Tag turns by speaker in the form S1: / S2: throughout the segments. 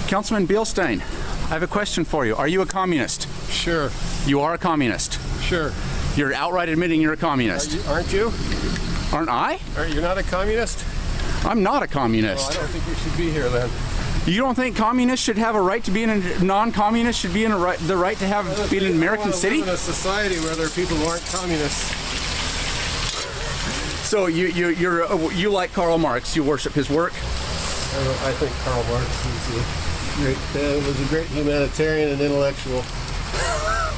S1: Councilman Beilstein, I have a question for you. Are you a communist?
S2: Sure.
S1: You are a communist?
S2: Sure.
S1: You're outright admitting you're a communist.
S2: Aren't you?
S1: Aren't I?
S2: You're not a communist?
S1: I'm not a communist.
S2: Well, I don't think you should be here then.
S1: You don't think communists should have a right to be in a non-communist should be in the right to have be in an American city?
S2: Live in a society where there are people who aren't communists.
S1: So you like Karl Marx? You worship his work?
S2: I think Karl Marx was a great humanitarian and intellectual.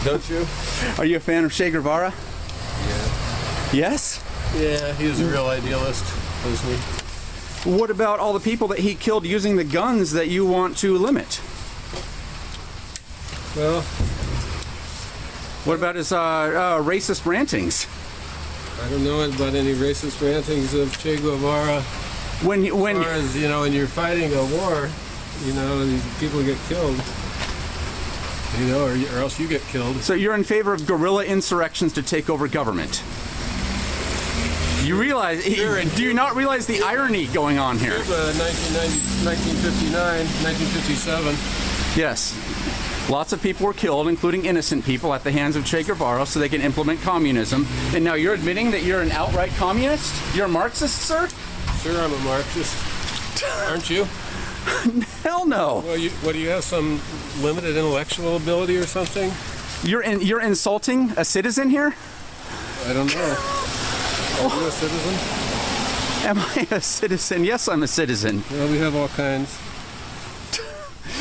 S2: Don't you?
S1: Are you a fan of Che Guevara?
S2: Yeah.
S1: Yes?
S2: Yeah, he was a real idealist, wasn't he?
S1: What about all the people that he killed using the guns that you want to limit?
S2: Well,
S1: what about his racist rantings?
S2: I don't know about any racist rantings of Che Guevara. As far as, you know, when you're fighting a war, you know, these people get killed. You know, or else you get killed.
S1: So you're in favor of guerrilla insurrections to take over government? You realize, do you not realize the irony going on here?
S2: Cuba, 1959, 1957.
S1: Yes. Lots of people were killed, including innocent people, at the hands of Che Guevara so they can implement communism. And now you're admitting that you're an outright communist? You're a Marxist, sir?
S2: Sure, I'm a Marxist. Aren't you?
S1: Hell no.
S2: Well, what do you have, some limited intellectual ability or something?
S1: You're insulting a citizen here?
S2: I don't know. Are you a citizen?
S1: Am I a citizen? Yes, I'm a citizen.
S2: Well, we have all kinds.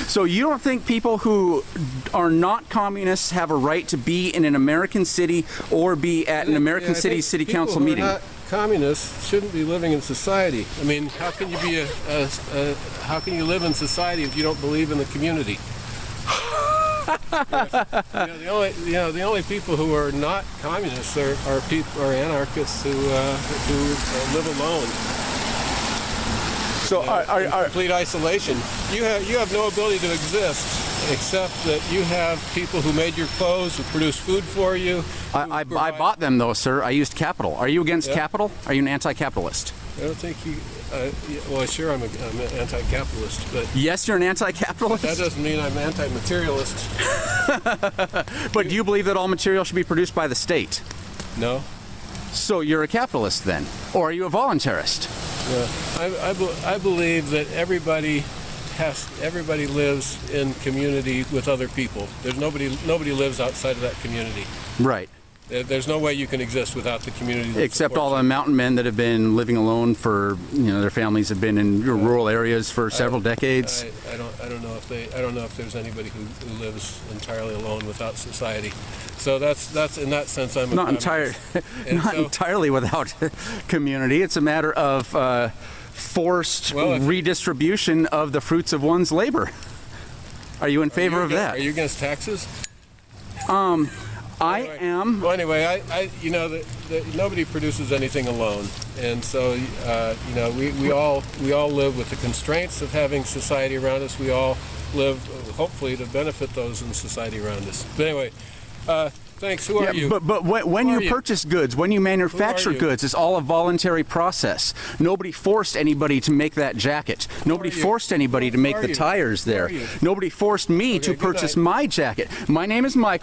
S1: So you don't think people who are not communists have a right to be in an American city or be at an American city council meeting?
S2: People who are not communists shouldn't be living in society. I mean, how can you be how can you live in society if you don't believe in the community? The only people who are not communists are anarchists who live alone.
S1: So
S2: in complete isolation. You have no ability to exist except that you have people who made your clothes, who produced food for you.
S1: I bought them though, sir. I used capital. Are you against capital? Are you an anti-capitalist?
S2: I don't think you. Well, sure, I'm an anti-capitalist, but
S1: yes, you're an anti-capitalist.
S2: That doesn't mean I'm anti-materialist.
S1: But do you believe that all material should be produced by the state?
S2: No.
S1: So you're a capitalist then, or are you a voluntarist?
S2: Yeah, I believe that everybody lives in community with other people. There's nobody lives outside of that community.
S1: Right.
S2: There's no way you can I without the community.
S1: Except all the mountain men that have been living alone for, you know, their families have been in rural areas for several decades.
S2: I don't know if there's anybody who lives entirely alone without society. So that's in that sense I'm
S1: not entirely without community. It's a matter of forced redistribution of the fruits of one's labor. Are you in favor of that?
S2: Are you against taxes?
S1: I am.
S2: Well, anyway, you know, nobody produces anything alone, and so you know, we all live with the constraints of having society around us. We all live, hopefully, to benefit those in society around us. But anyway, thanks. Who are you?
S1: But when you purchase goods, when you manufacture goods, it's all a voluntary process. Nobody forced anybody to make that jacket. Nobody forced anybody to make the tires there. Nobody forced me to purchase my jacket. My name is Michael.